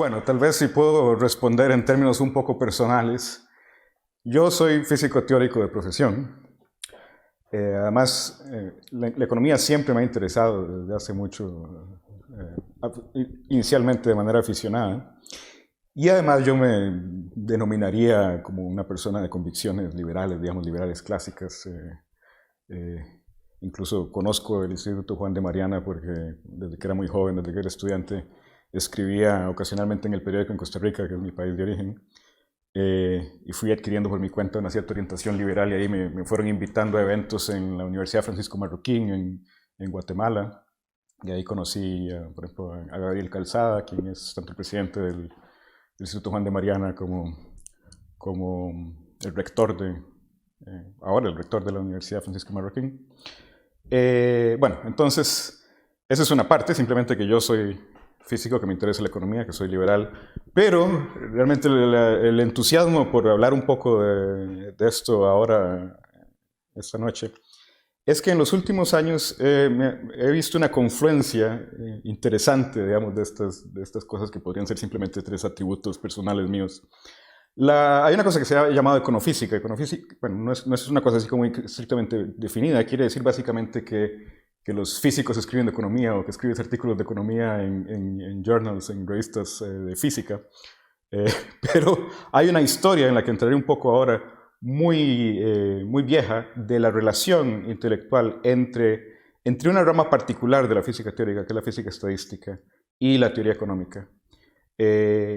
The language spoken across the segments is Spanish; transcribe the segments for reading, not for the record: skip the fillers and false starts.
Bueno, tal vez si puedo responder en términos un poco personales. Yo soy físico teórico de profesión. Además, la economía siempre me ha interesado desde hace mucho, inicialmente de manera aficionada. Y además yo me denominaría como una persona de convicciones liberales, digamos, liberales clásicas. Incluso conozco el Instituto Juan de Mariana porque desde que era muy joven, desde que era estudiante, escribía ocasionalmente en el periódico en Costa Rica, que es mi país de origen, y fui adquiriendo por mi cuenta una cierta orientación liberal y ahí me fueron invitando a eventos en la Universidad Francisco Marroquín en Guatemala, y ahí conocí, por ejemplo, a Gabriel Calzada, quien es tanto el presidente del Instituto Juan de Mariana como el rector ahora el rector de la Universidad Francisco Marroquín. Bueno, entonces, esa es una parte, simplemente que yo soy físico, que me interesa la economía, que soy liberal, pero realmente el entusiasmo por hablar un poco de esto ahora, esta noche, es que en los últimos años he visto una confluencia interesante, digamos, de estas cosas que podrían ser simplemente tres atributos personales míos. Hay una cosa que se ha llamado econofísica. Econofísica, bueno, no es una cosa así como estrictamente definida. Quiere decir básicamente que los físicos escriben de economía o que escribes artículos de economía en journals, en revistas de física. Eh, pero hay una historia en la que entraré un poco ahora muy vieja de la relación intelectual entre una rama particular de la física teórica, que es la física estadística, y la teoría económica. Eso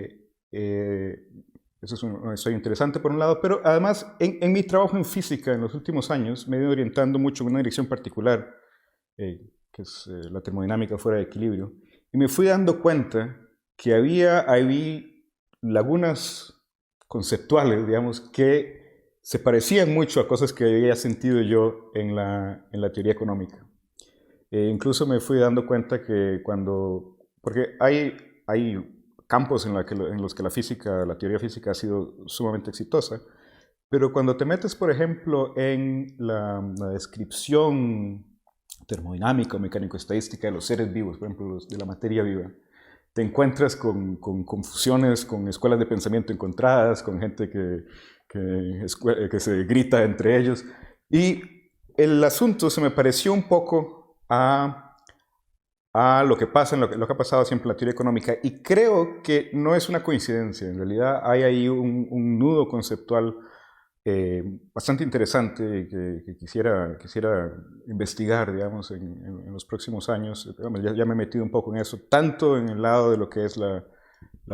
es una historia interesante por un lado, pero además en mi trabajo en física en los últimos años me he ido orientando mucho en una dirección particular, que es la termodinámica fuera de equilibrio, y me fui dando cuenta que había ahí lagunas conceptuales, digamos, que se parecían mucho a cosas que había sentido yo en la teoría económica. Incluso me fui dando cuenta que porque hay campos en los que la teoría física ha sido sumamente exitosa, pero cuando te metes, por ejemplo, en la descripción termodinámica o mecánico-estadística de los seres vivos, por ejemplo, de la materia viva, te encuentras con confusiones, con escuelas de pensamiento encontradas, con gente que se grita entre ellos. Y el asunto se me pareció un poco a lo que pasa, lo que ha pasado siempre en la teoría económica, y creo que no es una coincidencia. En realidad hay ahí un nudo conceptual bastante interesante que quisiera investigar, digamos, en los próximos años. Ya me he metido un poco en eso, tanto en el lado de lo que es la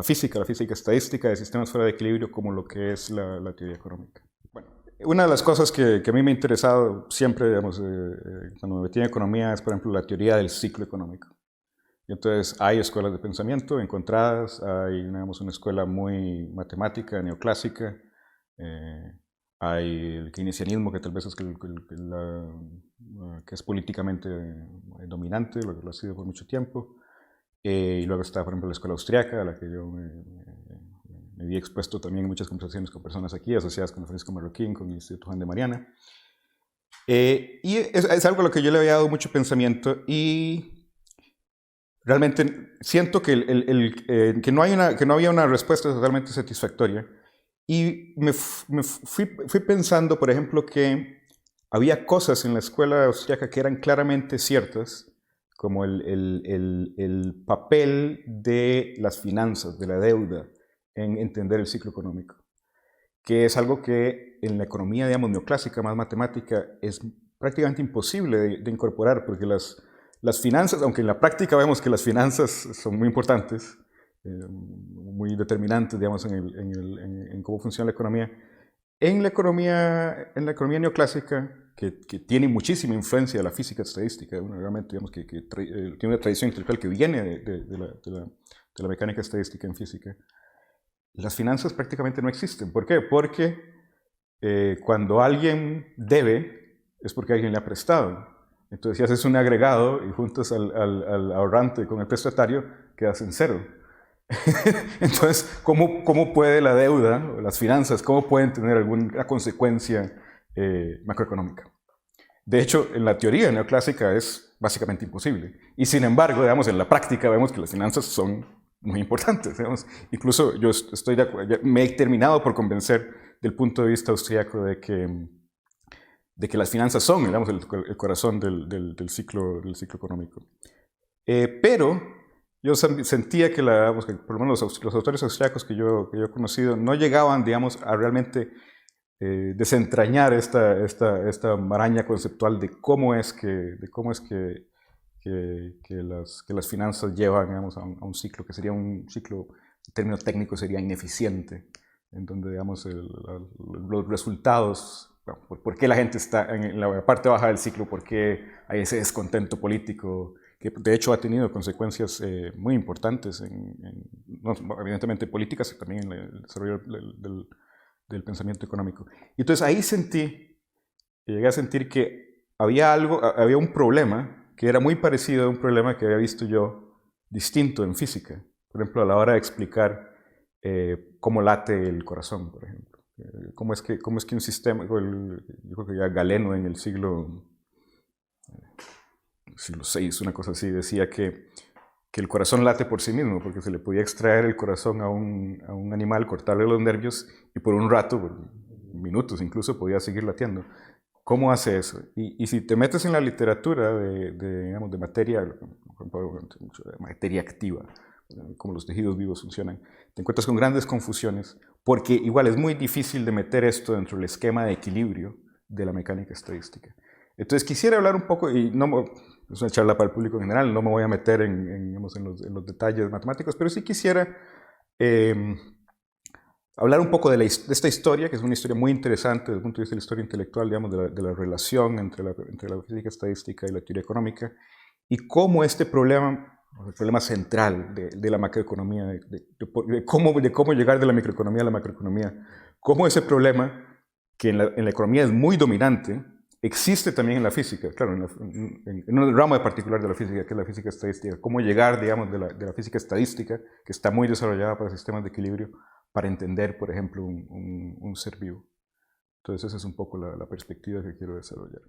física estadística de sistemas fuera de equilibrio, como lo que es la teoría económica. Bueno, una de las cosas que a mí me ha interesado siempre, digamos, cuando me metí en economía, es, por ejemplo, la teoría del ciclo económico. Y entonces hay escuelas de pensamiento encontradas, hay, digamos, una escuela muy matemática, neoclásica, hay el keynesianismo, que tal vez es que es políticamente dominante, lo ha sido por mucho tiempo. Y luego está, por ejemplo, la escuela austriaca, a la que yo me vi expuesto también en muchas conversaciones con personas aquí, asociadas con Francisco Marroquín, con el Instituto Juan de Mariana. Y es algo a lo que yo le había dado mucho pensamiento y realmente siento que no había una respuesta totalmente satisfactoria. Y me fui pensando, por ejemplo, que había cosas en la escuela austriaca que eran claramente ciertas, como el papel de las finanzas, de la deuda, en entender el ciclo económico, que es algo que en la economía, digamos, neoclásica, más matemática, es prácticamente imposible de incorporar, porque las finanzas, aunque en la práctica vemos que las finanzas son muy importantes, muy determinantes, digamos, en cómo funciona la economía. En la economía neoclásica, que tiene muchísima influencia de la física estadística, realmente, digamos, tiene una tradición intelectual que viene de la mecánica estadística en física, las finanzas prácticamente no existen. ¿Por qué? Porque cuando alguien debe, es porque alguien le ha prestado. Entonces, si haces un agregado y juntas al ahorrante con el prestatario, quedas en cero. Entonces, ¿cómo puede la deuda o las finanzas, cómo pueden tener alguna consecuencia macroeconómica? De hecho, en la teoría neoclásica es básicamente imposible. Y sin embargo, digamos, en la práctica vemos que las finanzas son muy importantes, digamos. Incluso yo estoy me he terminado por convencer del punto de vista austríaco de que las finanzas son, digamos, el corazón del ciclo económico. Pero yo sentía que, digamos, que por lo menos los autores austríacos que yo he conocido no llegaban, digamos, a realmente desentrañar esta maraña conceptual de cómo es que las finanzas llevan, digamos, a un ciclo que sería un ciclo, en términos técnicos, sería ineficiente, en donde, digamos, los resultados, bueno, por qué la gente está en la parte baja del ciclo, por qué hay ese descontento político, que de hecho ha tenido consecuencias muy importantes, no, evidentemente políticas, y también en el desarrollo del pensamiento económico. Y entonces ahí llegué a sentir que había un problema que era muy parecido a un problema que había visto yo distinto en física. Por ejemplo, a la hora de explicar cómo late el corazón, por ejemplo. Cómo es que un sistema, yo creo que ya Galeno en el siglo VI, una cosa así, decía que el corazón late por sí mismo, porque se le podía extraer el corazón a un animal, cortarle los nervios, y por un rato, por minutos incluso, podía seguir latiendo. ¿Cómo hace eso? Y si te metes en la literatura digamos, de materia activa, como los tejidos vivos funcionan, te encuentras con grandes confusiones, porque igual es muy difícil de meter esto dentro del esquema de equilibrio de la mecánica estadística. Entonces quisiera hablar un poco, y no es una charla para el público en general, no me voy a meter en los detalles matemáticos, pero sí quisiera hablar un poco de esta historia, que es una historia muy interesante desde el punto de vista de la historia intelectual, digamos, de la relación entre la física estadística y la teoría económica, y cómo este problema, el problema central de la macroeconomía, de cómo llegar de la microeconomía a la macroeconomía, cómo ese problema, que en la economía es muy dominante, existe también en la física, claro, en un ramo de particular de la física, que es la física estadística, cómo llegar, digamos, de la física estadística, que está muy desarrollada para sistemas de equilibrio, para entender, por ejemplo, un ser vivo. Entonces esa es un poco la perspectiva que quiero desarrollar.